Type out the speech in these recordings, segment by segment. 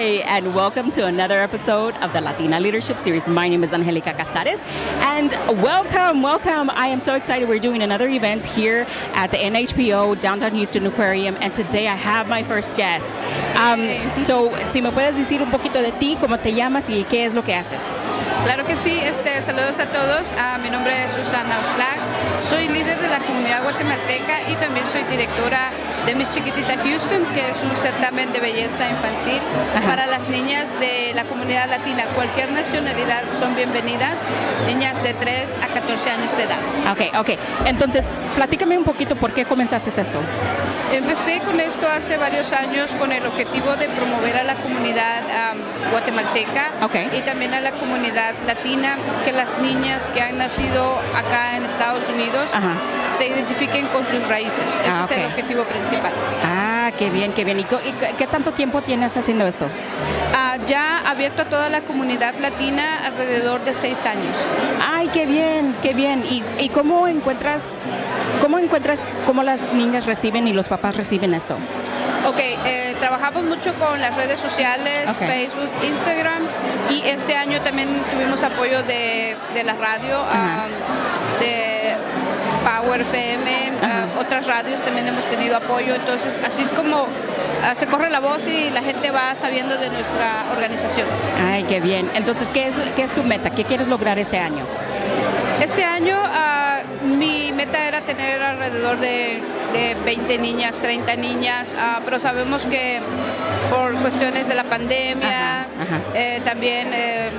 Hi, and welcome to another episode of the Latina Leadership Series. My name is Angelica Casares, and welcome. I am so excited. We're doing another event here at the NHPO Downtown Houston Aquarium, and today I have my first guest. So, si me puedes decir un poquito de ti, cómo te llamas y qué es lo que haces. Claro que sí, saludos a todos. Mi nombre es Susana Oxlack, soy líder de la comunidad guatemalteca y también soy directora de Miss Chiquitita Houston, que es un certamen de belleza infantil para las niñas de la comunidad latina. Cualquier nacionalidad son bienvenidas, niñas de 3 a 14 años de edad. Ok. Entonces, platícame un poquito por qué comenzaste esto. Empecé con esto hace varios años con el objetivo de promover a la comunidad guatemalteca y también a la comunidad latina, que las niñas que han nacido acá en Estados Unidos se identifiquen con sus raíces. Ese es el objetivo principal. Qué bien. ¿Y qué tanto tiempo tienes haciendo esto? Ya abierto a toda la comunidad latina alrededor de 6 años. ¡Ay, qué bien! ¿Y cómo encuentras cómo las niñas reciben y los papás reciben esto? Trabajamos mucho con las redes sociales, Facebook, Instagram, y este año también tuvimos apoyo de la radio, de Power FM, otras radios también hemos tenido apoyo, entonces así es como se corre la voz y la gente va sabiendo de nuestra organización. ¡Ay, qué bien! Entonces, ¿qué es tu meta? ¿Qué quieres lograr este año? Este año mi meta era tener alrededor de 20 niñas, 30 niñas, pero sabemos que por cuestiones de la pandemia, también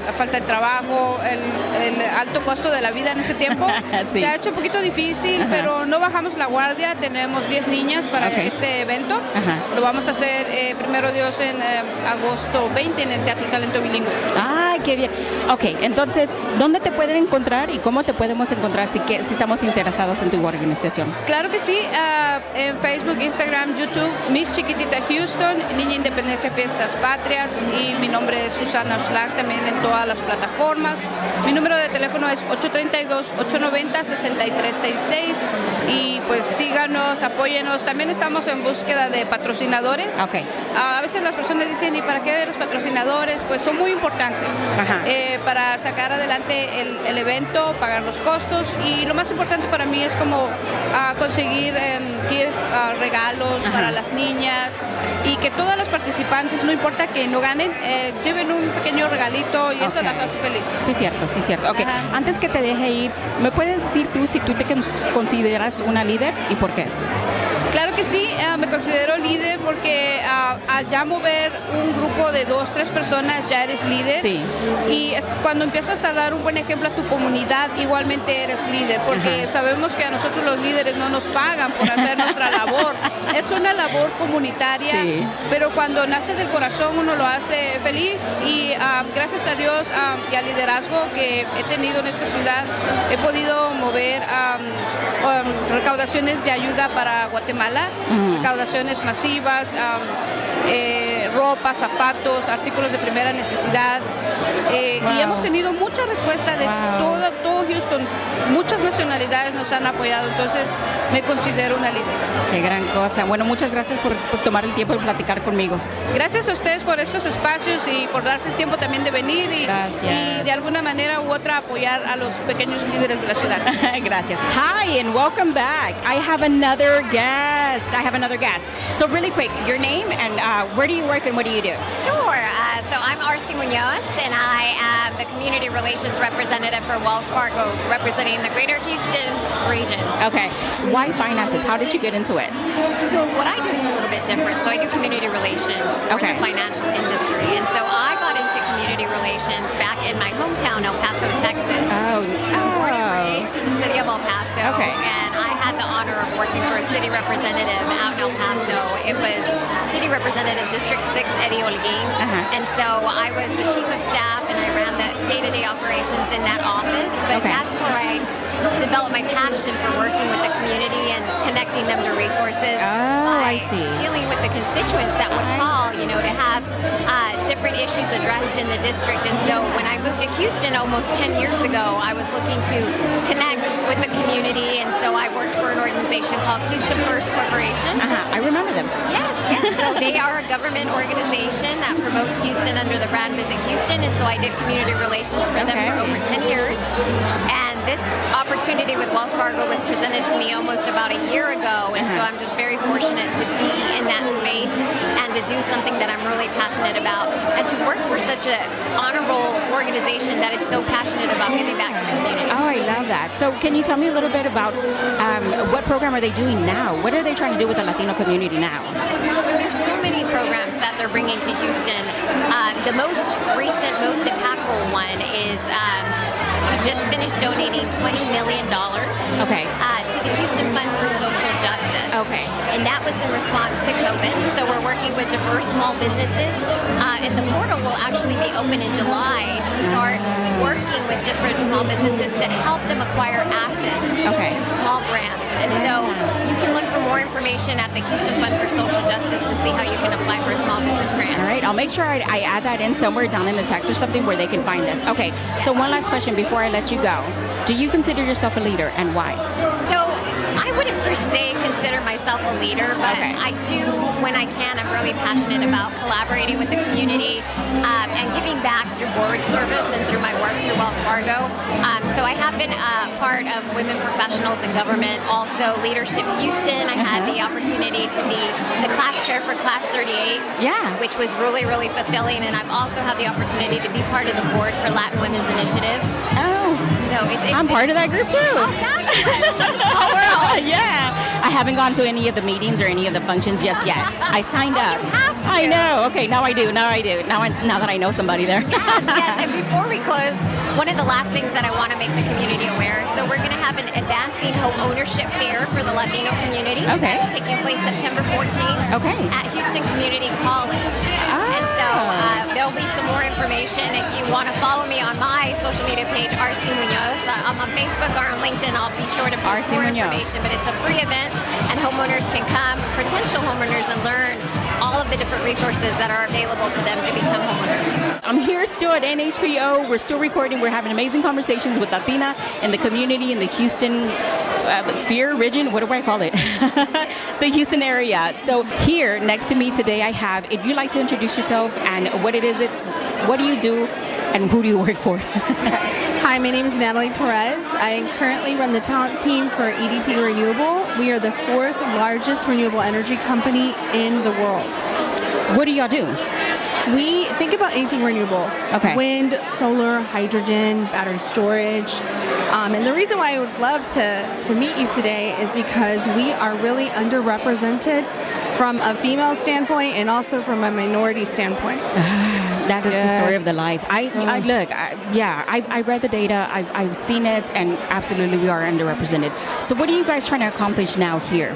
la falta de trabajo, el alto costo de la vida en este tiempo, sí. Se ha hecho un poquito difícil, pero no bajamos la guardia, tenemos 10 niñas para este evento. Lo vamos a hacer, primero Dios, en agosto 20 en el Teatro Talento Bilingüe. ¡Ay, qué bien! Entonces, ¿dónde te pueden encontrar y cómo te podemos encontrar si estamos interesados en tu organización? Claro que sí, en Facebook, Instagram, YouTube, Miss Chiquitita Houston, Niña Independencia Fiestas Patrias, y mi nombre es Susana Oxlack, también en todas las plataformas. Mi número de teléfono es 832-890-6366 y pues síganos, apóyenos. También estamos en búsqueda de patrocinadores. A veces las personas dicen, ¿y para qué los patrocinadores? Pues son muy importantes para sacar adelante el evento, pagar los costos, y lo más importante para mí es como conseguir regalos para las niñas, y que todas las participantes, no importa que no ganen, lleven un pequeño regalito y eso las hace feliz. Sí, cierto. Antes que te deje ir, ¿me puedes decir tú si tú te consideras una líder y por qué? Claro que sí, me considero líder porque al ya mover un grupo de 2, 3 personas ya eres líder. Sí. Y cuando empiezas a dar un buen ejemplo a tu comunidad, igualmente eres líder, porque sabemos que a nosotros los líderes no nos pagan por hacer nuestra labor. Es una labor comunitaria, pero cuando nace del corazón uno lo hace feliz, y gracias a Dios y al liderazgo que he tenido en esta ciudad, he podido mover recaudaciones de ayuda para Guatemala, recaudaciones masivas, ropa, zapatos, artículos de primera necesidad, y hemos tenido mucha respuesta de todo Houston. Muchas nacionalidades nos han apoyado, entonces me considero una líder. Qué gran cosa. Bueno, muchas gracias por tomar el tiempo de platicar conmigo. Gracias a ustedes por estos espacios y por darse el tiempo también de venir y de alguna manera u otra apoyar a los pequeños líderes de la ciudad. Gracias. Hi and welcome back. I have another guest. So really quick, your name and where do you work and what do you do? Sure. So I'm Arcy Munoz, and I am the Community Relations Representative for Wells Fargo, representing the Greater Houston region. Okay. Why finances? How did you get into it? So what I do is a little bit different. So I do community relations for the financial industry. And so I got into community relations back in my hometown, El Paso, Texas. Born and raised in the city of El Paso. And I had the honor of working for a city representative out in El Paso. It was City Representative District 6, Eddie Holguin. And so I was the chief of staff, and I ran the day-to-day operations in that office. But that's where I developed my passion for working with the community and connecting them to resources. I see. Dealing with the constituents that would call, to have different issues addressed in the district. And so when I moved to Houston almost 10 years ago, I was looking to connect with the community community, and so I worked for an organization called Houston First Corporation. I remember them. Yes. So they are a government organization that promotes Houston under the brand Visit Houston, and so I did community relations for them for over 10 years. And this opportunity with Wells Fargo was presented to me almost about a year ago, and so I'm just very fortunate to be in that space and to do something that I'm really passionate about, and to work for such an honorable organization that is so passionate about giving back to the community. Oh, I love that. So can you tell me a little bit about what program are they doing now? What are they trying to do with the Latino community now? So there's so many programs that they're bringing to Houston. The most recent, most impactful one is we just finished donating $20 million to the Houston Fund for Social Justice. Okay. And that was in response to COVID. So we're working with diverse small businesses. And the portal will actually be open in July to start working with different small businesses to help them acquire assets through small grants. And so you can look for more information at the Houston Fund for Social Justice to see how you can apply for a small business grant. All right, I'll make sure I add that in somewhere down in the text or something where they can find this. Okay, so one last question before I let you go. Do you consider yourself a leader, and why? So I wouldn't per se consider myself a leader, but I do, when I can, I'm really passionate about collaborating with the community and giving back through board service and through my work through Wells Fargo. So I have been part of Women Professionals in Government, also Leadership Houston. I had the opportunity to be the class chair for Class 38, which was really, really fulfilling. And I've also had the opportunity to be part of the board for Latin Women's Initiative. Oh, so I'm part of that group too. Oh, fabulous. Small world. Yeah. I haven't gone to any of the meetings or any of the functions just yet. I signed up. You have to. I know. Okay, now I do. Now that I know somebody there. Yes. And before we close, one of the last things that I want to make the community aware, so we're going to have an advancing home ownership fair for the Latino community. Okay. That's taking place September 14th at Houston Community College. And so there'll be some more information. If you want to follow me on my social media page, RC Munoz, I'm on Facebook or on LinkedIn. I'll be sure to post more information. But it's a free event, and homeowners can come, potential homeowners, and learn all of the different resources that are available to them to become homeowners. I'm here still at NHPO. We're still recording. We're having amazing conversations with Latina in the community in the Houston sphere, region. What do I call it? The Houston area. So here next to me today, I have, if you'd like to introduce yourself and what do you do, and who do you work for? Hi, my name is Natalie Perez. I currently run the talent team for EDP Renewable. We are the 4th largest renewable energy company in the world. What do y'all do? We think about anything renewable. Wind, solar, hydrogen, battery storage. And the reason why I would love to meet you today is because we are really underrepresented from a female standpoint and also from a minority standpoint. That is the story of the life. I read the data, I've seen it, and absolutely we are underrepresented. So what are you guys trying to accomplish now here?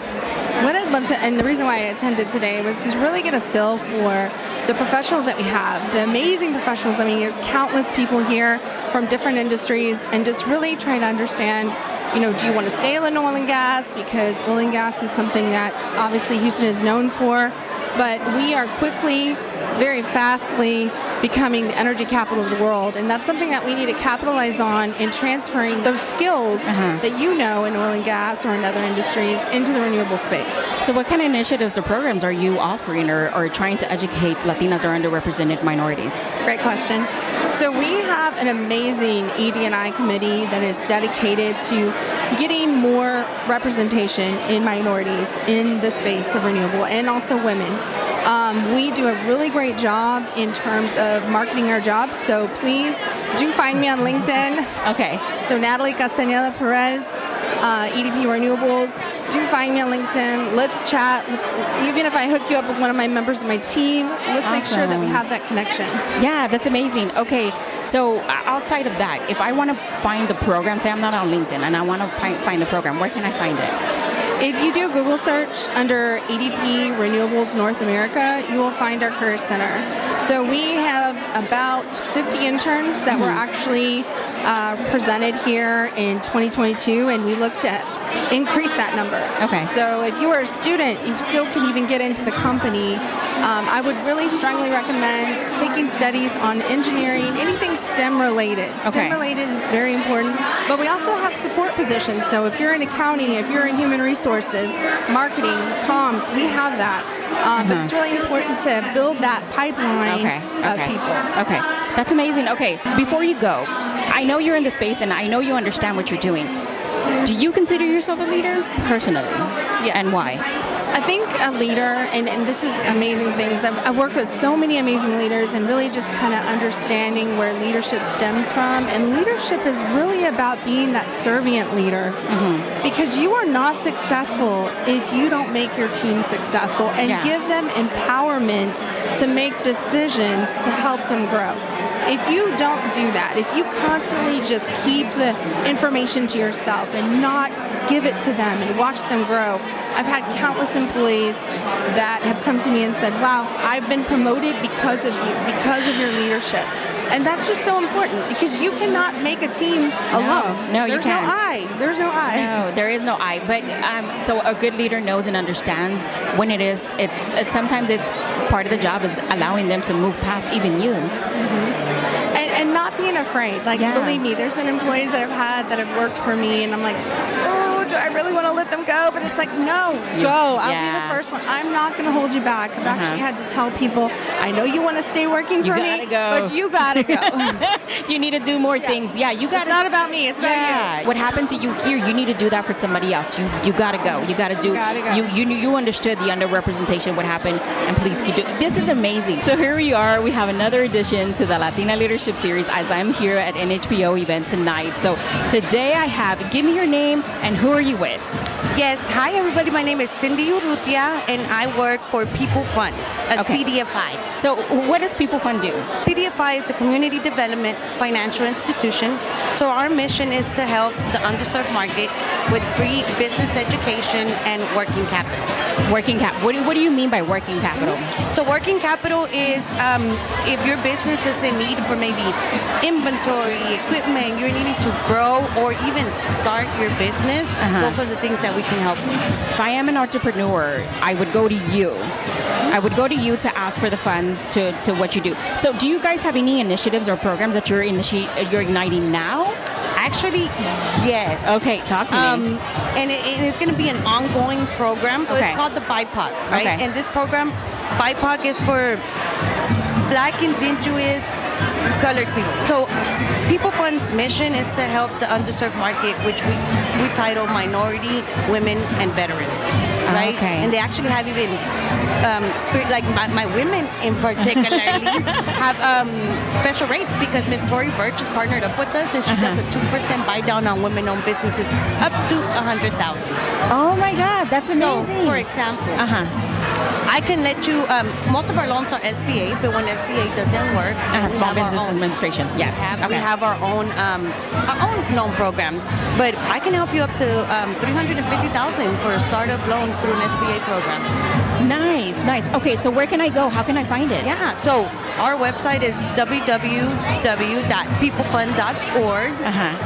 What I'd love to, and the reason why I attended today was to really get a feel for the professionals that we have, the amazing professionals. I mean, there's countless people here from different industries, and just really trying to understand, do you want to stay in oil and gas? Because oil and gas is something that obviously Houston is known for, but we are quickly, very fastly becoming the energy capital of the world, and that's something that we need to capitalize on in transferring those skills that in oil and gas or in other industries into the renewable space. So what kind of initiatives or programs are you offering or trying to educate Latinas or underrepresented minorities? Great question. So we have an amazing ED&I committee that is dedicated to getting more representation in minorities in the space of renewable, and also women. We do a really great job in terms of marketing our jobs, so please do find me on LinkedIn. Okay. So Natalie Castañeda Perez, EDP Renewables. Do find me on LinkedIn. Let's chat. Even if I hook you up with one of my members of my team, let's make sure that we have that connection. Yeah, that's amazing. Okay, so outside of that, if I want to find the program, say I'm not on LinkedIn and I want to find the program, where can I find it? If you do a Google search under EDP Renewables North America, you will find our Career Center. So we have about 50 interns that we're actually presented here in 2022, and we look to increase that number. Okay. So if you are a student, you still can even get into the company. I would really strongly recommend taking studies on engineering, anything STEM related. STEM related is very important, but we also have support positions. So if you're in accounting, if you're in human resources, marketing, comms, we have that. But it's really important to build that pipeline of people. Okay, that's amazing. Okay, before you go, I know you're in the space and I know you understand what you're doing. Do you consider yourself a leader personally? Yes. And why? I think a leader, and this is amazing things, I've worked with so many amazing leaders and really just kind of understanding where leadership stems from. And leadership is really about being that servant leader, because you are not successful if you don't make your team successful and give them empowerment to make decisions to help them grow. If you don't do that, if you constantly just keep the information to yourself and not give it to them and watch them grow, I've had countless employees that have come to me and said, wow, I've been promoted because of you, because of your leadership. And that's just so important, because you cannot make a team alone. No, you can't. There's no I. No, there is no I. But so a good leader knows and understands when it's sometimes it's part of the job is allowing them to move past even you. And not being afraid. Like, believe me, there's been employees that I've had that have worked for me, and I'm like, oh, do I really want to let them go? But it's like, no, go. I'll be the first one. I'm not going to hold you back. I've actually had to tell people, I know you want to stay working for me, but you got to go. You need to do more things. Yeah, you got to. It's not about me. It's about you. What happened to you here, you need to do that for somebody else. You got to go. You got to do. You understood the underrepresentation, what happened, and please keep doing. This is amazing. So here we are. We have another edition to the Latina Leadership Series as I'm here at NHPO event tonight. So today I have, give me your name and who are you with? Yes, hi everybody. My name is Cindy Urrutia and I work for People Fund, a CDFI. So what does People Fund do? CDFI is a community development financial institution. So our mission is to help the underserved market with free business education and working capital. Working capital. What do you mean by working capital? So working capital is if your business is in need for maybe inventory, equipment, you're needing to grow or even start your business, those are the things that we can help with. If I am an entrepreneur, I would go to you. I would go to you to ask for the funds to what you do. So do you guys have any initiatives or programs that you're igniting now? Actually, yes. Okay, talk to me. And it's going to be an ongoing program. So it's called the BIPOC, right? Okay. And this program, BIPOC, is for Black, Indigenous, colored people. So People Fund's mission is to help the underserved market, which we title Minority, Women, and Veterans, right? Okay. And they actually have even, like my women in particularly, have special rates because Miss Tori Birch is partnered up with us, and she does a 2% buy down on women-owned businesses up to $100,000. Oh my God, that's amazing. So, for example, I can let you, most of our loans are SBA, but when SBA doesn't work, Small Business Administration, yes. We have our own loan programs, but I can help you up to $350,000 for a startup loan through an SBA program. Nice. Okay, so where can I go? How can I find it? Yeah, so our website is www.peoplefund.org,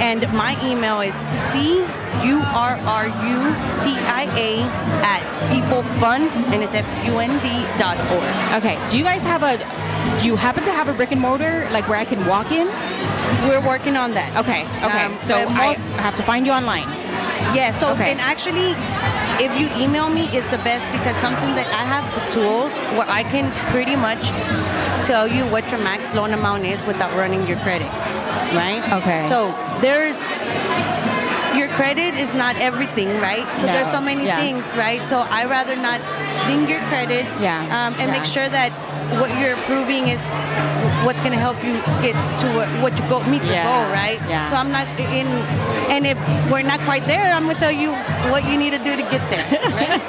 and my email is currutia@peoplefund, and it's FUND.org. Okay. Do you happen to have a brick and mortar, like where I can walk in? We're working on that. Okay. So I have to find you online. Yeah, so and actually, if you email me, it's the best because something that I have the tools where I can pretty much tell you what your max loan amount is without running your credit, right? Okay. So your credit is not everything, right? So there's so many things, right? So I rather not ding your credit and make sure that what you're approving is what's going to help you get to what you need to go, right? Yeah. So I'm not in, and if we're not quite there, I'm going to tell you what you need to do to get there, right?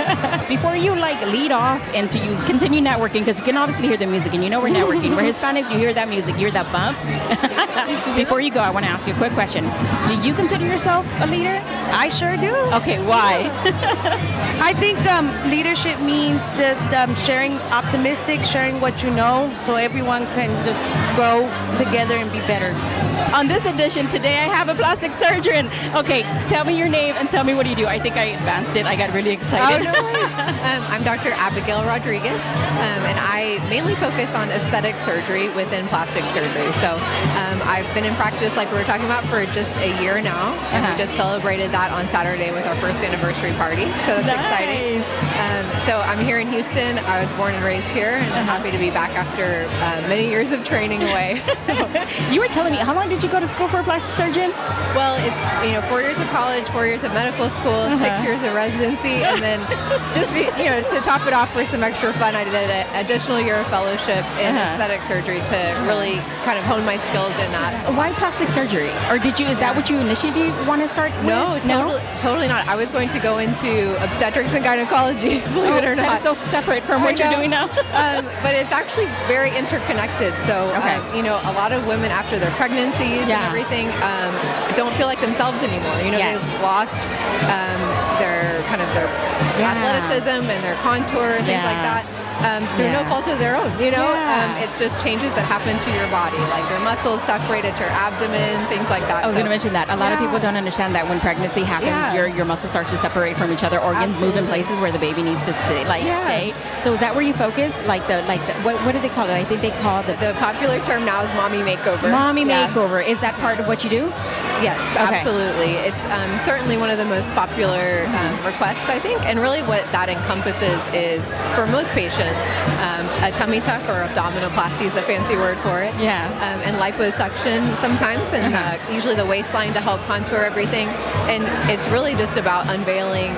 Before you lead off and you continue networking, because you can obviously hear the music, and you know we're networking. We're Hispanics, you hear that music, you hear that bump. Before you go, I want to ask you a quick question. Do you consider yourself a leader? I sure do. Okay, why? I think leadership means just sharing what you know, so everyone can just grow together and be better. On this edition today, I have a plastic surgeon. Okay, tell me your name and tell me what you do. I think I advanced it. I got really excited. Oh, no worries. I'm Dr. Abigail Rodriguez, and I mainly focus on aesthetic surgery within plastic surgery. So I've been in practice, like we were talking about, for just a year now, and we just celebrated that on Saturday with our first anniversary party. So that's exciting. So I'm here in Houston. I was born and raised here, and I'm happy to be back after many years of training away. So you were telling me, how long did you go to school for a plastic surgeon? Well, it's 4 years of college, 4 years of medical school, 6 years of residency, and then just to top it off for some extra fun, I did an additional year of fellowship in aesthetic surgery to really kind of hone my skills in that. Why plastic surgery? Or is that what you initially want to start with? No, totally not. I was going to go into obstetrics and gynecology, believe it or not. That is so separate from what you're doing now. But it's actually very interconnected. So, a lot of women after their pregnancies and everything don't feel like themselves anymore. They've lost their athleticism and their contour and things like that. Through no fault of their own, it's just changes that happen to your body, like your muscles separate at your abdomen, things like that. I was going to mention that. A lot of people don't understand that when pregnancy happens, your muscles start to separate from each other. Organs move in places where the baby needs to stay. So is that where you focus? What do they call it? I think they call the popular term now is mommy makeover. Mommy makeover. Is that part of what you do? Yes, absolutely. It's certainly one of the most popular requests, I think. And really what that encompasses is, for most patients, a tummy tuck or abdominoplasty is the fancy word for it. And liposuction sometimes, and usually the waistline to help contour everything. And it's really just about unveiling,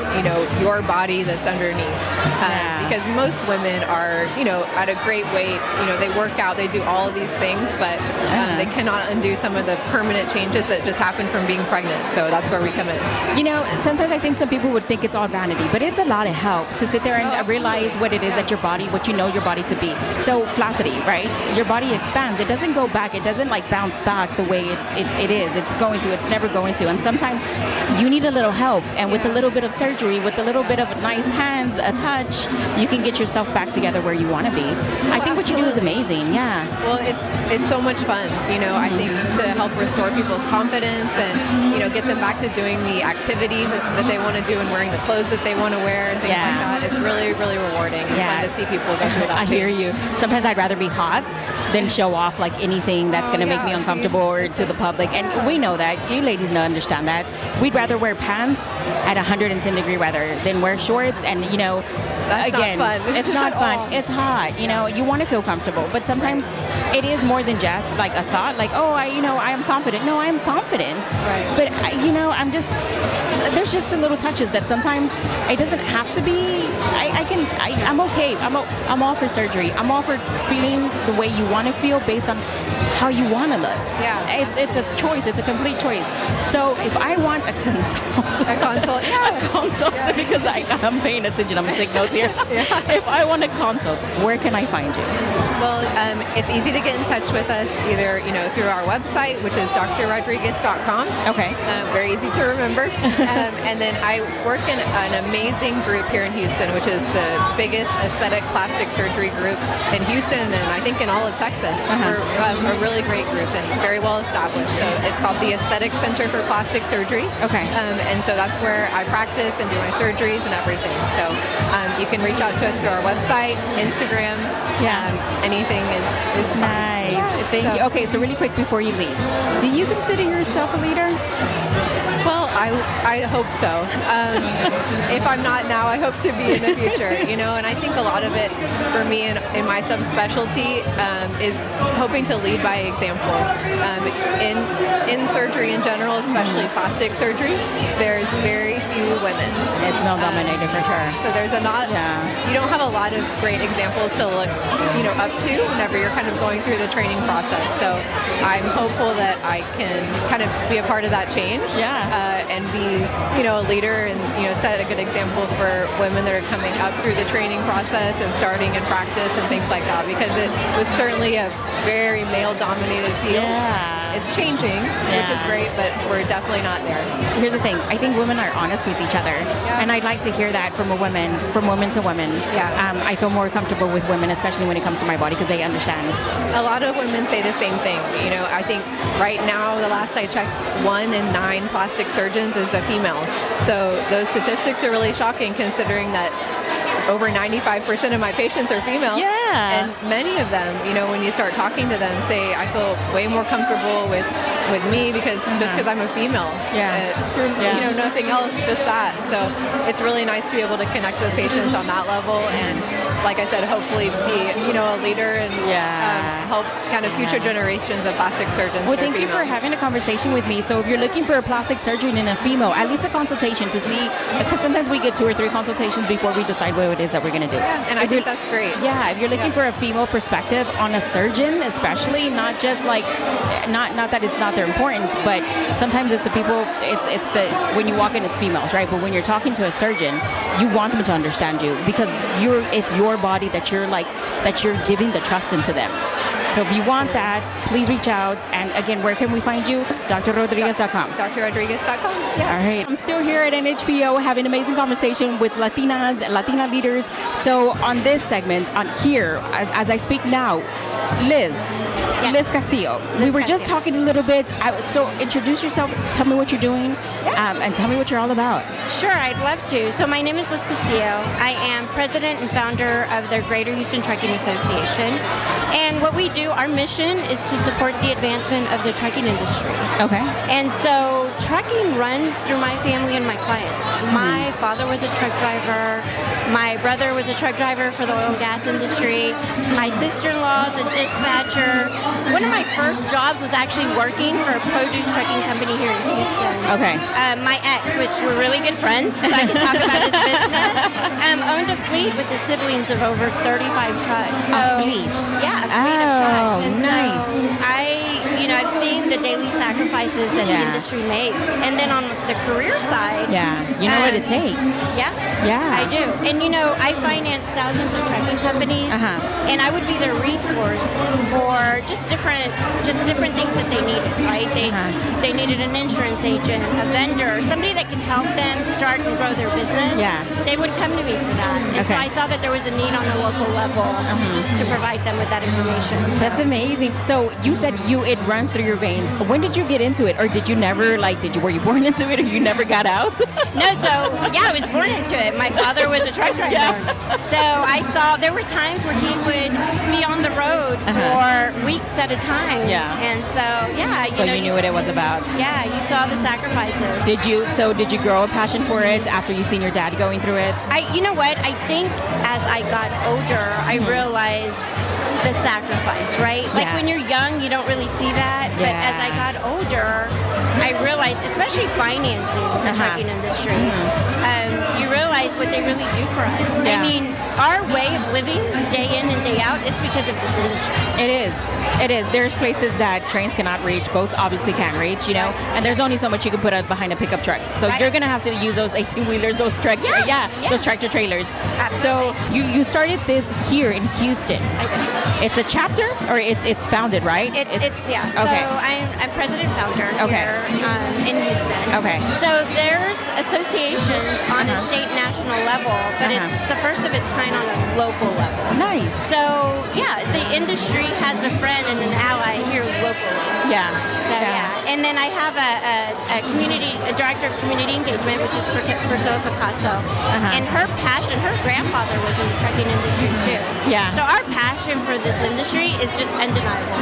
your body that's underneath. Because most women are, at a great weight. They work out, they do all of these things, but they cannot undo some of the permanent changes that just happen from being pregnant. So that's where we come in. Sometimes I think some people would think it's all vanity, but it's a lot of help to sit there and realize what it is that your body, what you know your body to be. So plasticity, right? Your body expands. It doesn't go back. It doesn't bounce back the way it is. It's never going to. And sometimes you need a little help. And with a little bit of surgery, with a little bit of nice hands, a touch, you can get yourself back together where you want to be. I think what you do is amazing. Yeah. Well, it's so much fun. I think to help restore people's confidence and, get them back to doing the activities that they want to do and wearing the clothes that they want to wear and things like that. It's really, really rewarding and fun to see people go through that. I hear you. Sometimes I'd rather be hot than show off anything that's going to make me uncomfortable or to the public. And we know that. You ladies understand that. We'd rather wear pants at 110-degree weather than wear shorts. And, that's again, not fun. It's not fun. It's hot. You want to feel comfortable. But sometimes it is more than just a thought I am confident. No, I am confident. Right. But, I'm just, there's just a little touches that sometimes it doesn't have to be. I'm okay. I'm all for surgery. I'm all for feeling the way you want to feel based on how you want to look. Yeah. It's a choice. It's a complete choice. So if I want a consult, because I'm paying attention. I'm going to take notes here. If I want a consult, where can I find you? Well, it's easy to get in touch with us either, through our website, which is drrodriguez.com. Okay. Very easy to remember. And then I work in an amazing group here in Houston, which is the biggest aesthetic plastic surgery group in Houston and I think in all of Texas. We're a really great group and very well established. So it's called the Aesthetic Center for Plastic Surgery. Okay. And so that's where I practice and do my surgeries and everything. So you can reach out to us through our website, Instagram. Anything is fine. Nice. Thank you. Okay, so really quick before you leave, do you consider yourself a leader? Well, I hope so. If I'm not now, I hope to be in the future, and I think a lot of it for me in my subspecialty is hoping to lead by example. In surgery in general, especially plastic surgery, there's very few women. It's male dominated for sure. So there's you don't have a lot of great examples to look, up to whenever you're kind of going through the training process. So I'm hopeful that I can kind of be a part of that change. And be, a leader and, set a good example for women that are coming up through the training process and starting in practice and things like that, because it was certainly a very male-dominated field. it's changing, which is great, but we're definitely not there. Here's the thing. I think women are honest with each other, and I'd like to hear that from women to women. Yeah. I feel more comfortable with women, especially when it comes to my body, because they understand. A lot of women say the same thing. You know, I think right now, the last I checked, 1 in 9 plastic surgeons is a female. So those statistics are really shocking, considering that over 95% of my patients are female. Yeah. And many of them, you know, when you start talking to them, say, I feel way more comfortable with me because just because I'm a female. Yeah. You know, nothing else, just that. So it's really nice to be able to connect with patients on that level and, like I said, hopefully be, you know, a leader and help kind of future generations of plastic surgeons. Well, thank you for having a conversation with me. So if you're looking for a plastic surgeon and a female, at least a consultation to see, because sometimes we get 2 or 3 consultations before we decide what it is that we're going to do. Yeah, and I think that's great. Yeah, if you're looking for a female perspective on a surgeon, especially, not just like, not that it's not they're important, but sometimes it's the people, it's the, when you walk in, it's females, right? But when you're talking to a surgeon, you want them to understand you because it's your body that you're giving the trust into them. So if you want that, please reach out. And again, where can we find you? drrodriguez.com. drrodriguez.com. Yeah. All right. I'm still here at NHPO having an amazing conversation with Latina leaders. So on this segment, on here, as I speak now, Liz Castillo. We were just talking a little bit. So introduce yourself. Tell me what you're doing, and tell me what you're all about. Sure, I'd love to. So my name is Liz Castillo. I am president and founder of the Greater Houston Trucking Association. And what we do, our mission is to support the advancement of the trucking industry. Okay. And so trucking runs through my family and my clients. My father was a truck driver. My brother was a truck driver for the oil and gas industry. My sister-in-law is a dispatcher. One of my first jobs was actually working for a produce trucking company here in Houston. Okay. My ex, which we're really good friends, so I can talk about his business, owned a fleet with his siblings of over 35 trucks. So, a fleet? Yeah, a fleet of trucks. And nice. So I've seen the daily sacrifices that the industry makes. And then on the career side, you know what it takes. Yeah, I do. And I finance thousands of trucking companies, and I would be their resource for just different things that they needed. Right? They needed an insurance agent, a vendor, somebody that can help them start and grow their business. Yeah. They would come to me for that. And so I saw that there was a need on the local level to provide them with that information. That's amazing. So you said it runs through your veins. When did you get into it, or did you never were you born into it, or you never got out? No, I was born into it. My father was a truck driver, so I saw there were times where he would be on the road for weeks at a time. Yeah, and so you knew what it was about. Yeah, you saw the sacrifices. Did you grow a passion for it after you seen your dad going through it? You know what? I think as I got older, I realized the sacrifice, right? Like when you're young, you don't really see that. But as I got older, I realized, especially financing the trucking industry, you realize what they really do for us. I mean, our way of living day in and day out is because of this industry. It is. There's places that trains cannot reach, boats obviously can't reach, and there's only so much you can put up behind a pickup truck. So you're going to have to use those 18-wheelers, those those tractor trailers. Absolutely. So you started this here in Houston. It's a chapter, or it's founded, right? It's Okay. So I'm president founder here in Houston. Okay. So there's associations on a state national level, but it's the first of its kind on a local level. Nice. So the industry has a friend and an ally here locally. Yeah. So and then I have a director of community engagement, which is Priscilla Picasso, and her passion. Her grandfather was in the trucking industry too. Yeah. So our passion for this industry is just undeniable.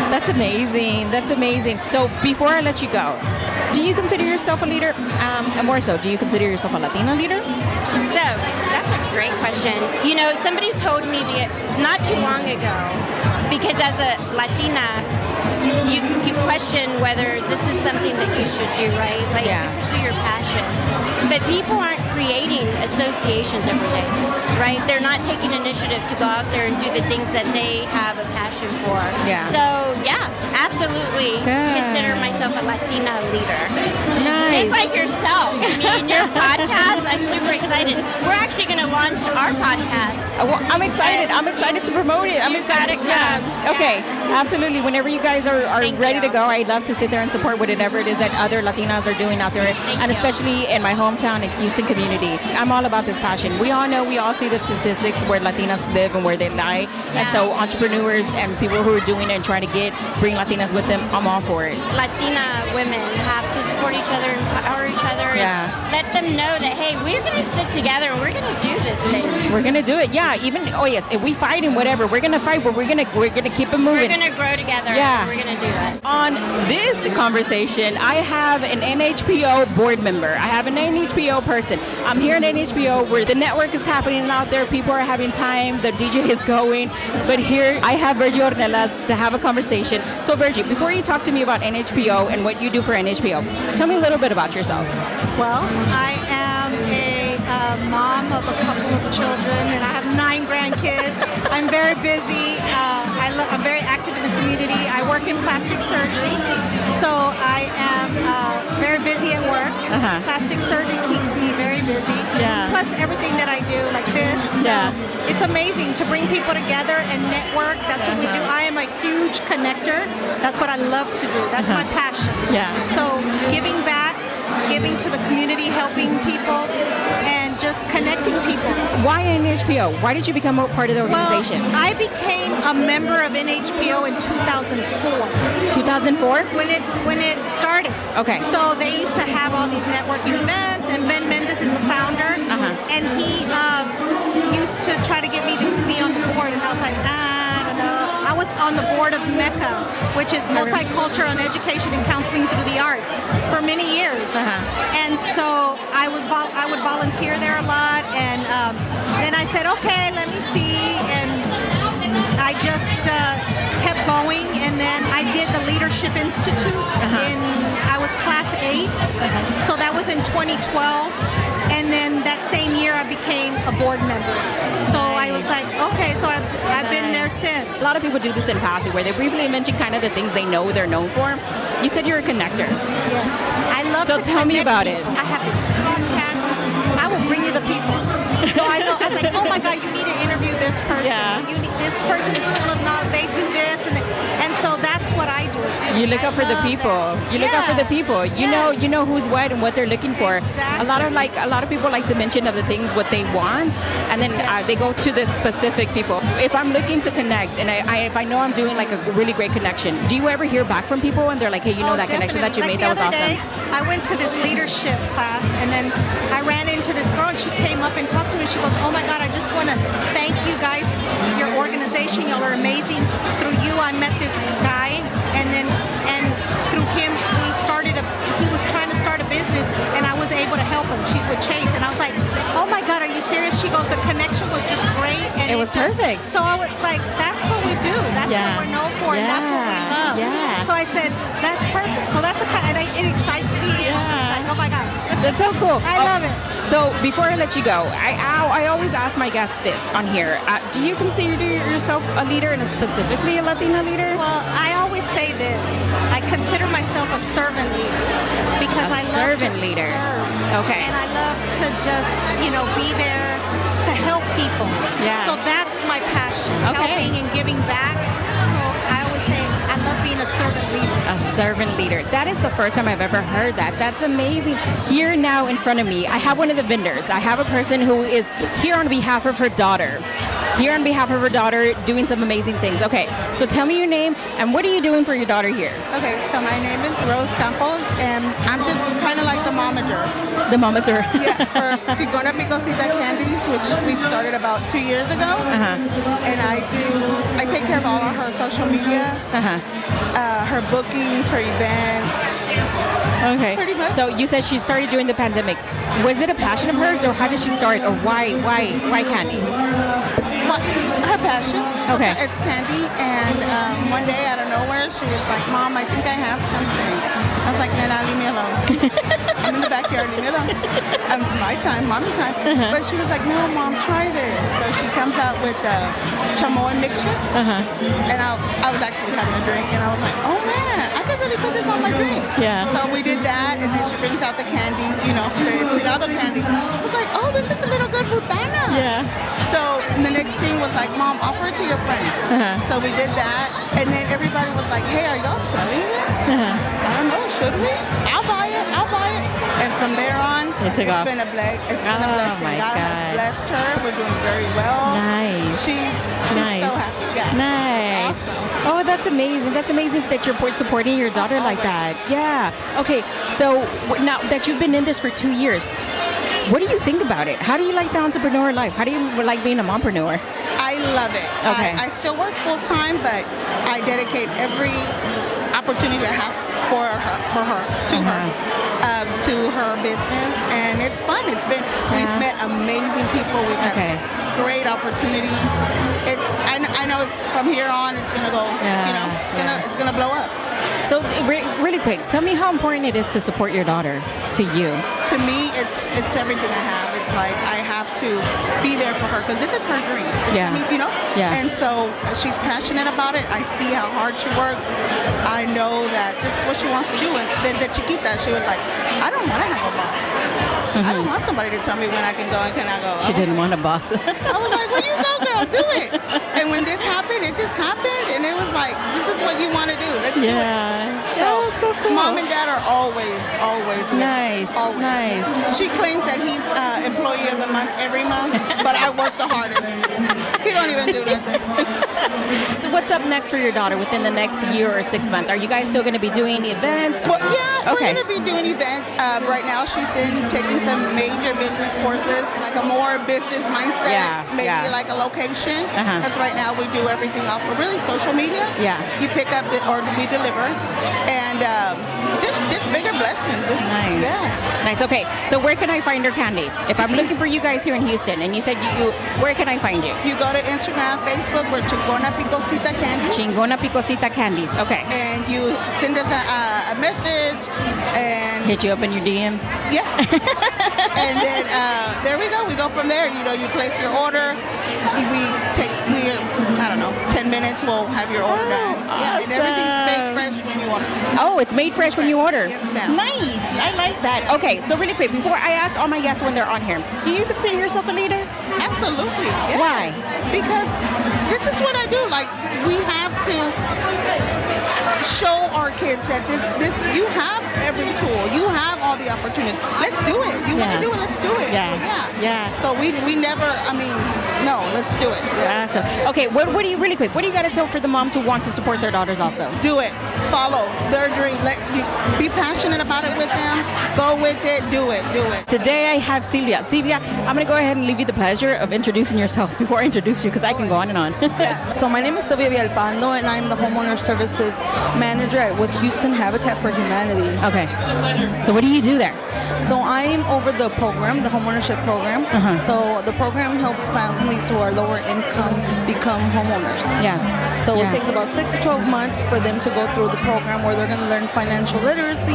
That's amazing. So before I let you go, do you consider yourself a leader? And more so, do you consider yourself a Latina leader? So that's a great question. Somebody told me not too long ago, because as a Latina, you question whether this is something that you should do, right? You pursue your passion. But people aren't creating associations every day, right? They're not taking initiative to go out there and do the things that they have a passion for. Yeah. So, yeah, absolutely consider myself a Latina leader. Nice. Just like yourself. I mean, your podcast, I'm super excited. We're actually going to launch our podcast. Well, I'm excited. I'm excited to promote it. I'm excited. Yeah. Okay. Absolutely. Whenever you guys are ready to go, I'd love to sit there and support whatever it is that other Latinas are doing out there, and especially in my hometown in Houston community. I'm all about this passion. We all see the statistics where Latinas live and where they lie, and so entrepreneurs and people who are doing it and trying to bring Latinas with them, I'm all for it. Latina women have to support each other and empower each other. Yeah. And let them know that, hey, we're going to sit together and we're going to do this thing. We're going to do it. Yeah. Even, if we fight and whatever, we're going to fight, but we're going to keep it moving. We're going to grow together. Yeah. We're going to do that. On this conversation, I have an NHPO board member. I have an NHPO person. I'm here at NHPO where the network is happening out there. People are having time. The DJ is going. But here I have Virgie Ornelas to have a conversation. So Virgie, before you talk to me about NHPO and what you do for NHPO, tell me a little bit about yourself. Well, I am a mom of a couple of children, and I have 9 grandkids. I'm very busy. I'm very active in the community. I work in plastic surgery, so I am very busy at work. Plastic surgery keeps me very busy. Yeah. Plus everything that I do, like this. Yeah. It's amazing to bring people together and network. That's what we do. I am a huge connector. That's what I love to do. That's my passion. Yeah. So giving back, giving to the community, helping people, and just connecting people. Why NHPO? Why did you become a part of the organization? Well, I became a member of NHPO in 2004. 2004? When it started. Okay. So they used to have all these networking events, and Ben Mendez is the founder, and he used to try to get me to be on the board, and I was like, I don't know. I was on the board of MECA, which is Multicultural and Education and Counseling Through the Arts, for many years. And so I would volunteer there a lot, and then I said, okay, let me see, and I just kept going, and then I did the Leadership Institute. I was class 8, so that was in 2012. And then that same year, I became a board member. So I was like, okay, so I've been there since. A lot of people do this in passing, where they briefly mention kind of the things they know they're known for. You said you're a connector. Yes, I love to connect. So tell me about it. I have this podcast. I will bring you the people. So I was like, oh my God, you need to interview this person. Yeah. This person is full of knowledge. They do this, and so that's what I do. You look up for the people. You look up for the people. You know who's what and what they're looking for. Exactly. A lot of people like to mention other things what they want, and then they go to the specific people. If I'm looking to connect, and if I know I'm doing like a really great connection, do you ever hear back from people and they're like, hey, you know that connection that you made, that was awesome? Day, I went to this leadership class, and then I ran into this girl, and she came up and talked to me. She goes, oh my God, I just want to thank you guys, your organization. Y'all are amazing. Through you, I met this guy, and through him, he was trying to start a business, and I was able to help him. She's with Chase, and I was like, oh my God, are you serious? She goes, the connection was just great. And it was perfect. So I was like, that's what we do. That's what we're known for, and that's what we love. Yeah. So I said, that's perfect. So that's the kind, and it excites me. It's like, oh my God. That's so cool. I love it. So before I let you go, I always ask my guests this on here. Do you consider yourself a leader, and specifically a Latina leader? Well, I always say this. I consider myself a servant leader because I love to serve. Okay. And I love to just, be there to help people. Yeah. So that's my passion, helping and giving back. So I always say I love being a servant leader. A servant leader. That is the first time I've ever heard that. That's amazing. Here now in front of me, I have one of the vendors. I have a person who is here on behalf of her daughter. Here on behalf of her daughter, doing some amazing things. Okay, so tell me your name, and what are you doing for your daughter here? Okay, so my name is Rose Campos, and I'm just kind of like the momager. The momager? Yeah, for Chicona Picosita Candies, which we started about 2 years ago. And I take care of all of her social media, her bookings, her events. Okay. Pretty much. So you said she started during the pandemic. Was it a passion of hers, or how did she start, or why candy? Her passion. Okay. It's candy, and one day out of nowhere, she was like, "Mom, I think I have something." I was like, "Nena, leave me alone." I'm in the backyard in the middle. My time, mommy time. But she was like, no, Mom, try this. So she comes out with the chamoy mixture. And I was actually having a drink, and I was like, oh man, I could really put this on my drink. Yeah. So we did that, and then she brings out the candy, you know, the enchilada candy. I was like, oh, this is a little good botana. Yeah. So the next thing was like, Mom, offer it to your friends. So we did that, and then everybody was like, hey, are y'all selling it? I don't know, should we? I'll buy it. And from there on, it's been a blessing. God has blessed her. We're doing very well. Nice. She's nice. so happy. Yeah. Nice. Awesome. Oh, that's amazing. That's amazing that you're supporting your daughter like that. Yeah. Okay. So now that you've been in this for 2 years, what do you think about it? How do you like the entrepreneur life? How do you like being a mompreneur? I love it. Okay. I still work full time, but I dedicate every opportunity I have to her business, and it's fun. We've met amazing people. We've had great opportunities. I know it's from here on. It's gonna go. It's gonna blow up. So really quick, tell me how important it is to support your daughter to you. To me, it's everything I have. It's like I have to be there for her because this is her dream. Yeah. I mean, Yeah. And so she's passionate about it. I see how hard she works. I know that this is what she wants to do. And then the chiquita, she was like, I don't want to have a boss. I don't want somebody to tell me when I can go and cannot go. She didn't want a boss. I was like, well, you go, girl, do it. And when this happened, it just happened. And it was like, this is what you want to do. Let's do it. So, so cool. Mom and Dad are always nice. always. Nice. She claims that he's employee of the month every month, but I work the hardest. He don't even do nothing. So what's up next for your daughter within the next year or 6 months? Are you guys still going to be doing events? Well, yeah, we're going to be doing events. Right now, she's taking some major business courses, like a more business mindset, maybe like a location. Because right now we do everything off of really social media. Yeah. You pick up or we deliver, and just bigger blessings. Nice. Yeah. Nice. Okay. So where can I find her candy? If I'm looking for you guys here in Houston, and you said where can I find you? You go to Instagram, Facebook, we're Chingona Picosita Candies. Chingona Picosita Candies. Okay. And you send us a message and hit you up in your DMs. Yeah. And then there we go. We go from there. You place your order. I don't know, 10 minutes. We'll have your order done. Yeah, and everything's made fresh when you order. Oh, it's made fresh when you order. Yes, ma'am. Nice. I like that. Okay, so really quick, before I ask all my guests when they're on here, do you consider yourself a leader? Absolutely. Yeah. Why? Because this is what I do. Like, we have to show our kids that this you have every tool, you have all the opportunity. Let's do it. You want to do it? Let's do it. Yeah. So we never. No. Let's do it. Yeah. Awesome. Okay. What do you really quick? What do you got to tell for the moms who want to support their daughters also? Do it. Follow their dream. Be passionate about it with them. Go with it. Do it. Today I have Silvia. Silvia, I'm going to go ahead and leave you the pleasure of introducing yourself before I introduce you because I can go on and on. So my name is Silvia Villalpando, and I'm the Homeowner Services Manager with Houston Habitat for Humanity. Okay. So what do you do there? So I'm over the program, the homeownership program. So the program helps families who are lower income become homeowners. So it takes about 6 to 12 months for them to go through the program where they're going to learn financial literacy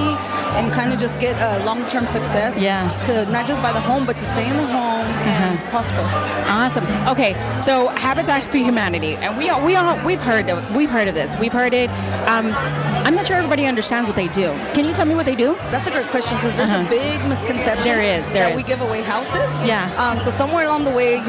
and kind of just get a long-term success to not just buy the home, but to stay in the home and prosper. Awesome. Okay, so Habitat for Humanity, and we've heard of this. We've heard it. I'm not sure everybody understands what they do. Can you tell me what they do? That's a great question because there's a big misconception. There is. We give away houses. Yeah. So somewhere along the way,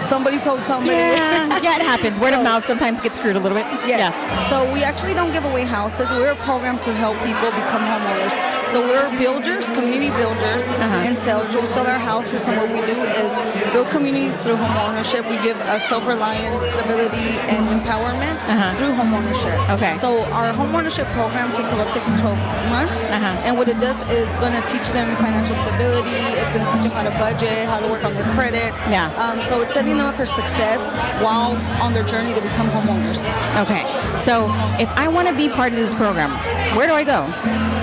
somebody told somebody. Yeah, it happens. Word of mouth sometimes gets screwed a little bit. Yes. Yeah. So we actually don't give away houses. We're a program to help people become homeowners. So we're builders, community builders, and sellers. We sell our houses, and what we do is build communities through home ownership. We give self-reliance, stability, and empowerment through home ownership. Okay. So our home ownership program takes about 6 to 12 months, and what it does is going to teach them financial stability. It's going to teach them how to budget, how to work on their credit. So it's setting them up for success while on their journey to become homeowners. Okay. So if I want to be part of this program, where do I go?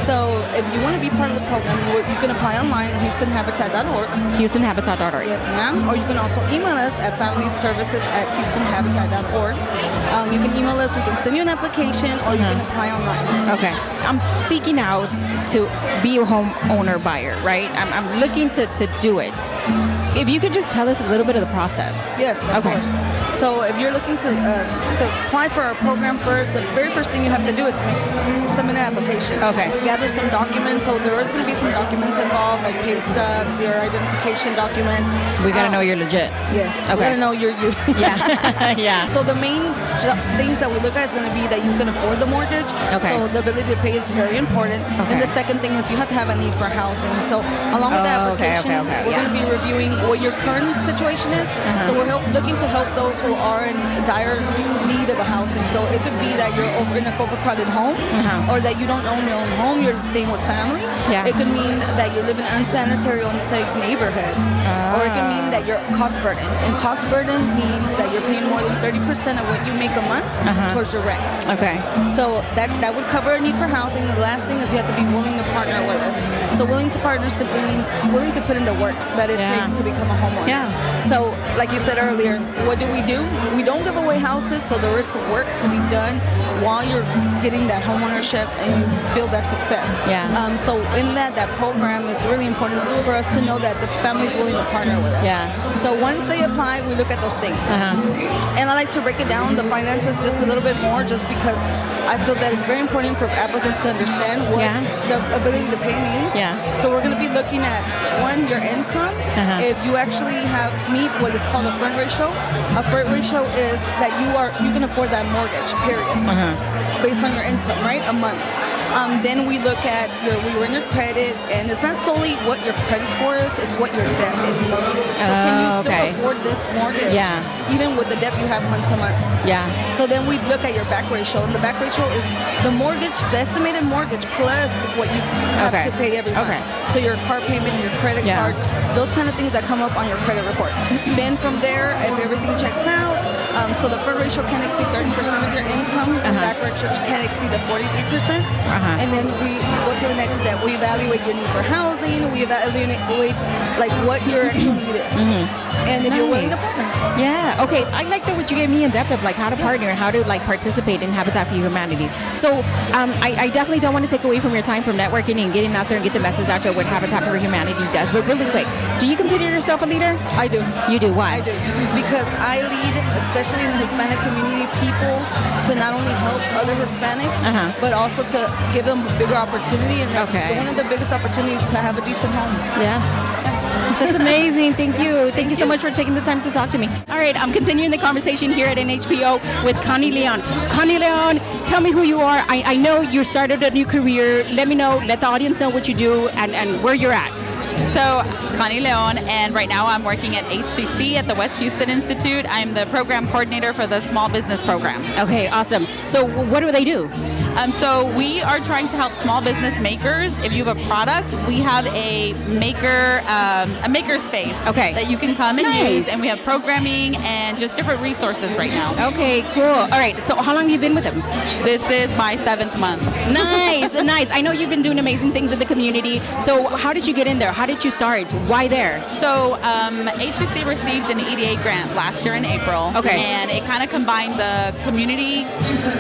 So if you want to be part of the program, you can apply online at HoustonHabitat.org. HoustonHabitat.org. Yes, ma'am. Or you can also email us at FamilyServices@HoustonHabitat.org. You can email us. We can send you an application, or you can apply online. Okay. I'm seeking out to be a homeowner buyer, right? I'm looking to do it. If you could just tell us a little bit of the process. Yes, of course. So if you're looking to apply for our program first, the very first thing you have to do is submit an application. Okay. Gather some documents. So there is going to be some documents involved, like pay stubs, your identification documents. We got to know you're legit. Yes. Okay. We got to know you're you. Yeah. Yeah. So the main things that we look at is going to be that you can afford the mortgage. Okay. So the ability to pay is very important. Okay. And the second thing is you have to have a need for housing. So along with the application, we're going to be reviewing what your current situation is. So we're looking to help those who are in dire need of a housing. So it could be that you're in a overcrowded home, or that you don't own your own home, you're staying with family. Yeah. It could mean that you live in an unsanitary, unsafe neighborhood. Or it could mean that you're cost burden. And cost burden means that you're paying more than 30% of what you make a month towards your rent. Okay. So that would cover a need for housing. The last thing is you have to be willing to partner with us. So willing to partner simply means willing to put in the work that it takes to become a homeowner. Yeah. So like you said earlier, what do? We don't give away houses, so there is work to be done while you're getting that homeownership and you build that success. Yeah. So in that program is really important for us to know that the family's willing to partner with us. Yeah. So once they apply, we look at those things. And I like to break it down, the finances, just a little bit more, just because I feel that it's very important for applicants to understand what the ability to pay means. Yeah. So we're going to be looking at, one, your income. If you actually meet what is called a front ratio. A front ratio is that you can afford that mortgage, period, based on your income, right? A month. Then we look at your credit, and it's not solely what your credit score is, it's what your debt is. So can you still afford this mortgage? Yeah. Even with the debt you have month to month. Yeah. So then we look at your back ratio, and the back ratio is the estimated mortgage plus what you have to pay every month. So your car payment, your credit cards, those kind of things that come up on your credit report. Then from there, if everything checks out, so the front ratio can't exceed 30% of your income, and the back ratio can't exceed the 43%. And then we go to the next step. We evaluate your need for housing. We evaluate like what your actual need is. And if you're willing to partner. Yeah. Okay. I like that what you gave me in depth of like how to partner, how to like participate in Habitat for Humanity. So I definitely don't want to take away from your time from networking and getting out there and get the message out there what Habitat for Humanity does. But really quick, do you consider yourself a leader? I do. You do? Why? I do. Because I lead, especially in the Hispanic community, people to not only help other Hispanics, but also to give them a bigger opportunity. And one of the biggest opportunities to have a decent home. Yeah. That's amazing. Thank you. Thank you so much for taking the time to talk to me. All right, I'm continuing the conversation here at NHPO with Connie Leon. Connie Leon, tell me who you are. I know you started a new career. Let the audience know what you do and where you're at. So, Connie Leon, and right now I'm working at HCC at the West Houston Institute. I'm the program coordinator for the small business program. Okay, awesome. So what do they do? So we are trying to help small business makers. If you have a product, we have a maker space that you can come and use, and we have programming and just different resources right now. Okay, cool. All right, so how long have you been with them? This is my 7th month. Nice, nice. I know you've been doing amazing things in the community. So how did you get in there? How did you start? Why there? So HCC received an EDA grant last year in April. Okay. And it kind of combined the community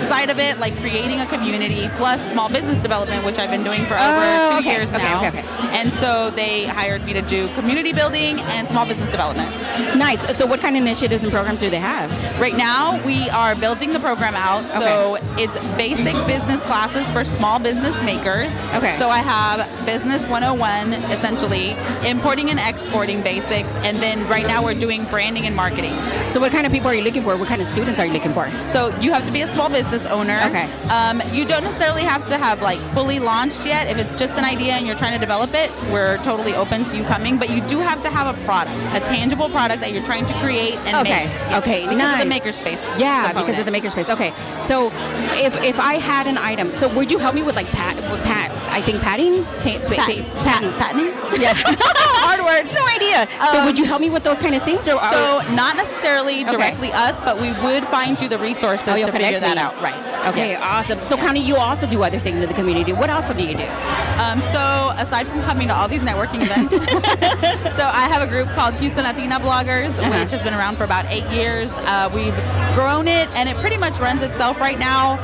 side of it, like creating a community, plus small business development, which I've been doing for over 2 years now. Okay. And so they hired me to do community building and small business development. Nice. So what kind of initiatives and programs do they have? Right now, we are building the program out. So it's basic business classes for small business makers. Okay. So I have Business 101, essentially, importing and exporting basics. And then right now we're doing branding and marketing. So what kind of people are you looking for? What kind of students are you looking for? So you have to be a small business owner. Okay. You don't necessarily have to have like fully launched yet. If it's just an idea and you're trying to develop it, we're totally open to you coming. But you do have to have a product, a tangible product that you're trying to create and make. Okay, because nice. of the makerspace. Yeah, component. because of the makerspace. Okay, so if I had an item, so would you help me with like patenting? Yeah, hard word. No idea. So would you help me with those kind of things? So not necessarily directly us, but we would find you the resources to figure that out. Right. Okay, awesome. So, Connie, you also do other things in the community. What else do you do? So aside from coming to all these networking events, so I have a group called Houston Latina Bloggers, which has been around for about 8 years. We've grown it, and it pretty much runs itself right now.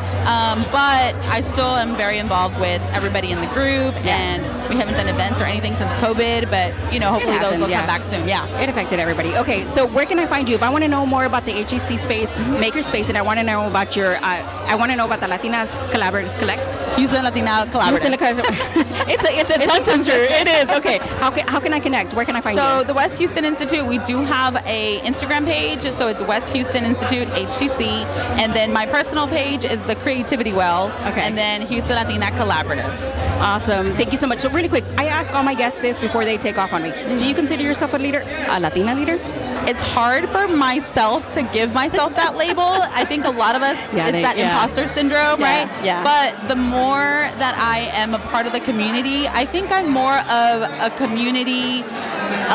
But I still am very involved with everybody in the group, and we haven't done events or anything since COVID, but hopefully those will come back soon. Yeah, it affected everybody. Okay, so where can I find you? If I want to know more about the HEC space, maker space, and I want to know about your, I want to know about the Latinas Collaborative Collect. Houston Latina Collaborative. It's a tongue twister. It is. Okay. How can I connect? Where can I find you? So the West Houston Institute, we do have a Instagram page. So it's West Houston Institute HCC, and then my personal page is the Creativity Well. Okay. And then Houston Latina Collaborative. Awesome. Thank you so much. So really quick, I ask all my guests this before they take off on me. Do you consider yourself a leader, a Latina leader? It's hard for myself to give myself that label. I think a lot of us, imposter syndrome, right? Yeah. But the more that I am a part of the community, I think I'm more of a community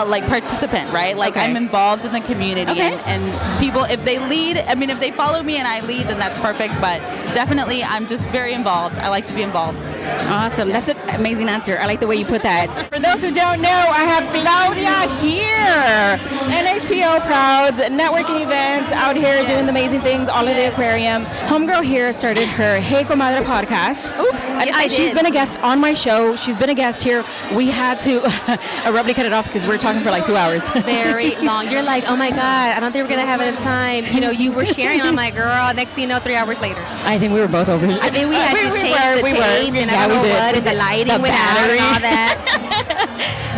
like participant, right? Like I'm involved in the community, and people, if they lead, if they follow me and I lead, then that's perfect. But definitely, I'm just very involved. I like to be involved. Awesome. That's an amazing answer. I like the way you put that. For those who don't know, I have Claudia here. NHPO proud, networking events out here doing amazing things, all of the aquarium. Homegirl here started her Hey Comadre podcast. Oops. She's been a guest on my show. She's been a guest here. We had to abruptly cut it off because we were talking for like 2 hours. Very long. You're like, oh my God, I don't think we're going to have enough time. You were sharing. I'm like, girl, next thing you know, 3 hours later. I think we were both over. I think we had to change the tape and I don't know what, and the lighting went out and all that.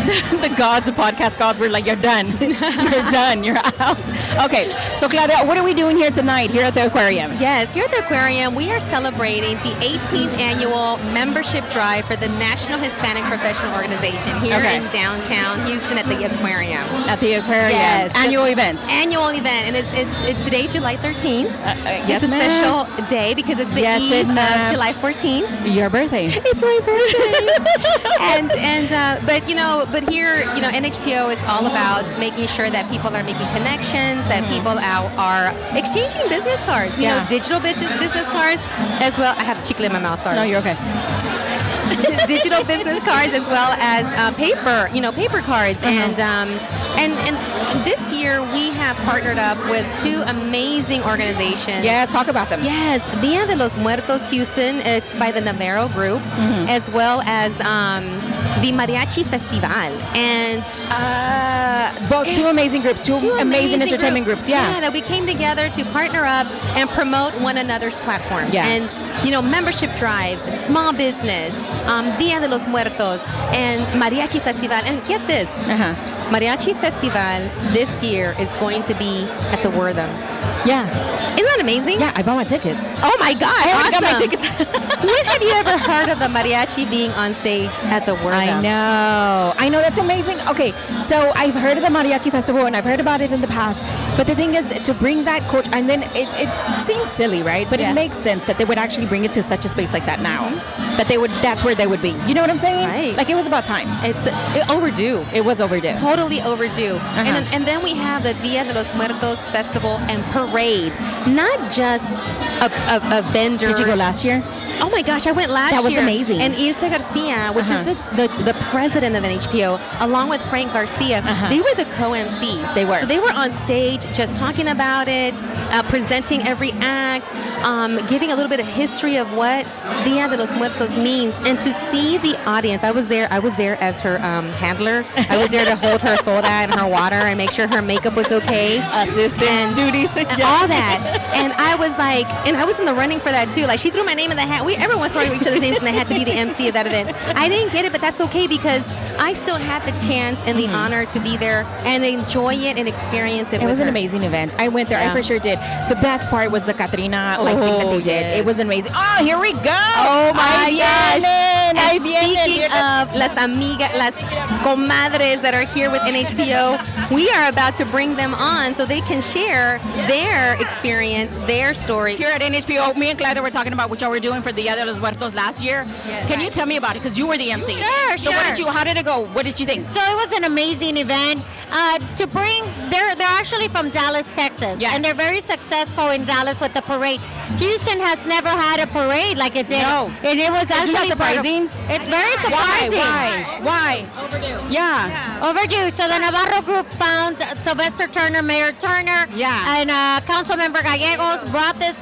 The gods, the podcast gods were like, you're done. You're done. You're out. Okay. So, Claudia, what are we doing here tonight here at the aquarium? Yes, here at the aquarium, we are celebrating the 18th annual membership drive for the National Hispanic Professional Organization here in downtown Houston at the aquarium. At the aquarium. Yes. Annual event. Annual event. And it's today, July 13th. It's a special day because it's the eve of July 14th. Your birthday. It's my birthday. But here, NHPO is all about making sure that people are making connections, that people are exchanging business cards, digital business cards as well. I have chicle in my mouth, sorry. No, you're okay. Digital business cards as well as paper cards. And this year we have partnered up with two amazing organizations. Yes, talk about them. Yes, Dia de los Muertos Houston, it's by the Navarro Group, as well as the Mariachi Festival. And both two amazing groups, two amazing entertainment groups. Yeah, that we came together to partner up and promote one another's platforms. Yeah. And, membership drive, small business, Dia de los Muertos, and Mariachi Festival. And get this, Mariachi Festival this year is going to be at the Wortham. Yeah. Isn't that amazing? Yeah, I bought my tickets. Oh my God, I awesome. got my tickets. When have you ever heard of the mariachi being on stage at the Wortham? I know, that's amazing. Okay, so I've heard of the Mariachi Festival and I've heard about it in the past, but the thing is to bring that culture, and then it seems silly, right? But it makes sense that they would actually bring it to such a space like that now. That that's where they would be. You know what I'm saying? Right. Like it was about time. It's overdue. It was overdue. Totally overdue. And then we have the Dia de los Muertos Festival and Parade. Not just a vendor. Did you go last year? Oh my gosh, I went last year. That was amazing. And Ilse Garcia, which is the president of NHPO, along with Frank Garcia, they were the co-MCs. They were. So they were on stage just talking about it, presenting every act, giving a little bit of history of what Dia de los Muertos means. And to see the audience, I was there as her handler. I was there to hold her soda and her water and make sure her makeup was okay. Assistant duties. All that. And I was like, and I was in the running for that too. Like she threw my name in the hat. Everyone's throwing each other's names and they had to be the MC of that event. I didn't get it, but that's okay because I still had the chance and the honor to be there and enjoy it and experience it. It was an amazing event. I went there. I for sure did. The best part was the Catrina thing that they did. It was amazing. Oh, here we go. Oh my gosh. And speaking of las amigas, comadres that are here with NHPO. We are about to bring them on so they can share their experience, their story. Here at NHPO, me and Clyde were talking about what y'all were doing for Dia de los Muertos last year. Yes. Can you tell me about it? Because you were the MC. Sure, So how did it go? What did you think? So it was an amazing event. They're actually from Dallas, Texas. Yes. And they're very successful in Dallas with the parade. Houston has never had a parade like it did. No. And it was actually Isn't that surprising? It's very surprising. Why? Overdue. Yeah. Overdue. So the Navarro group found Sylvester Turner, Mayor Turner, and Councilmember Gallegos brought this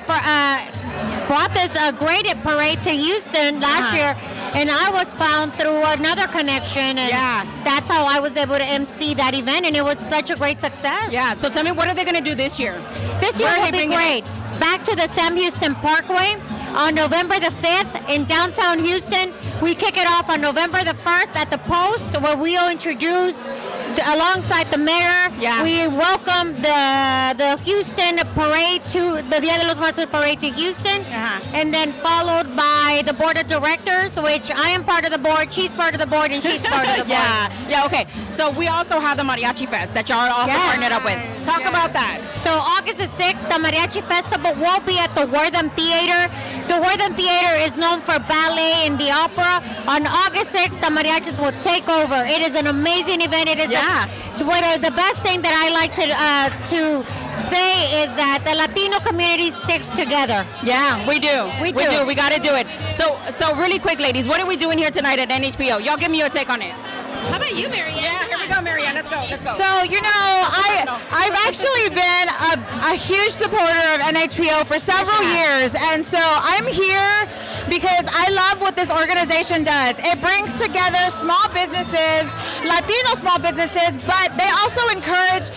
great parade to Houston last year. And I was found through another connection, and that's how I was able to MC that event, and it was such a great success. Yeah, so tell me, what are they going to do this year? This year will be great. Back to the Sam Houston Parkway on November the 5th in downtown Houston. We kick it off on November the 1st at the Post, where we'll introduce, alongside the mayor, we welcome the Houston parade to the Dia de los Muertos parade to Houston, and then followed by the board of directors, which I am part of the board, she's part of the board, and she's part of the board. Yeah, okay. So we also have the Mariachi Fest that y'all are also partnered up with. Talk about that. So August the 6th, the Mariachi Festival will be at the Wortham Theater. The Wortham Theater is known for ballet and the opera. On August 6th, the mariachis will take over. It is an amazing event. It is the best thing that I like to say is that the Latino community sticks together. Yeah, we do. We do. We got to do it. So really quick, ladies, what are we doing here tonight at NHPO? Y'all give me your take on it. How about you, Marianne? Yeah, here we go, Marianne. Let's go. So, I've actually been a huge supporter of NHPO for several years. And so I'm here because I love what this organization does. It brings together small businesses, Latino small businesses, but they also encourage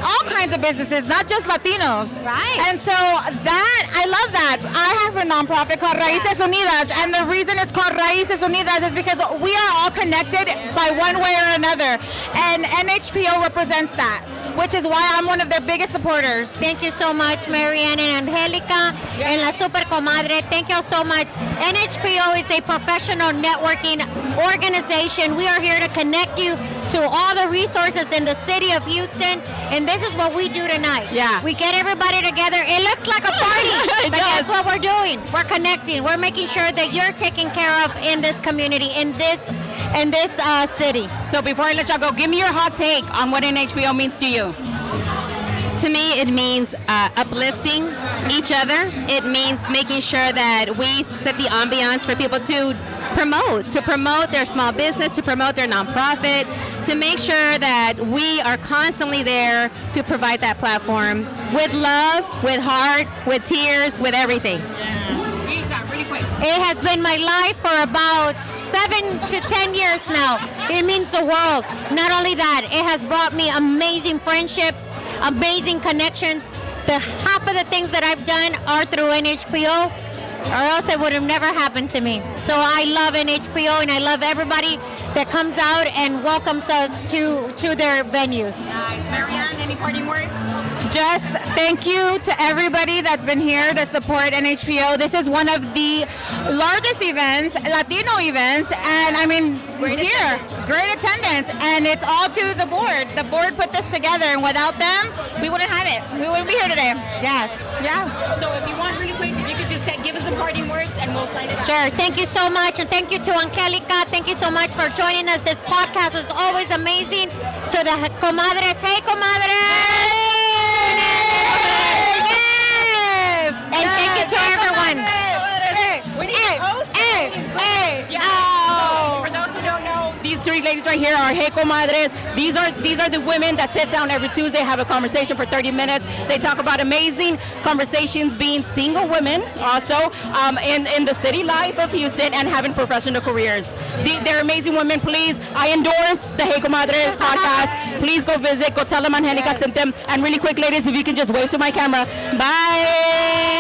all kinds of businesses, not just Latinos. Right. And so I love that. I have a nonprofit called Raíces Unidas, and the reason it's called Raíces Unidas is because we are all connected by one way or another, and NHPO represents that, which is why I'm one of their biggest supporters. Thank you so much, Marianne and Angelica and La Super Comadre. Thank you so much. NHPO is a professional networking organization. We are here to connect you to all the resources in the city of Houston, and this is what we do tonight. Yeah. We get everybody together. It looks like a party, but that's what we're doing. We're connecting. We're making sure that you're taken care of in this community, in this city. So before I let y'all go, give me your hot take on what NHPO means to you. To me, it means uplifting each other. It means making sure that we set the ambiance for people to promote their small business, to promote their nonprofit, to make sure that we are constantly there to provide that platform with love, with heart, with tears, with everything. Really quick. It has been my life for about 7 to 10 years now. It means the world. Not only that, it has brought me amazing friendships, amazing connections. Half of the things that I've done are through NHPO, or else it would have never happened to me. So I love NHPO, and I love everybody that comes out and welcomes us to their venues. Nice. Marianne, any parting words? Just thank you to everybody that's been here to support NHPO. This is one of the largest events, Latino events, and I mean, great attendance, and it's all to the board. The board put this together, and without them, we wouldn't have it. We wouldn't be here today. Yes. Yeah. So if you want really quick, if you could just give us some parting words and we'll sign it out. Sure. Thank you so much, and thank you to Angelica. Thank you so much for joining us. This podcast is always amazing. To the comadres, hey comadres! Yes! And thank you to everyone. We need a host. So, for those who don't know, these three ladies right here are Hey Comadres. These are the women that sit down every Tuesday, have a conversation for 30 minutes. They talk about amazing conversations, being single women also in the city life of Houston and having professional careers. They're amazing women. Please, I endorse the Hey Comadre podcast. Please go visit, go tell them Angelica sent them. And really quick, ladies, if you can just wave to my camera. Bye.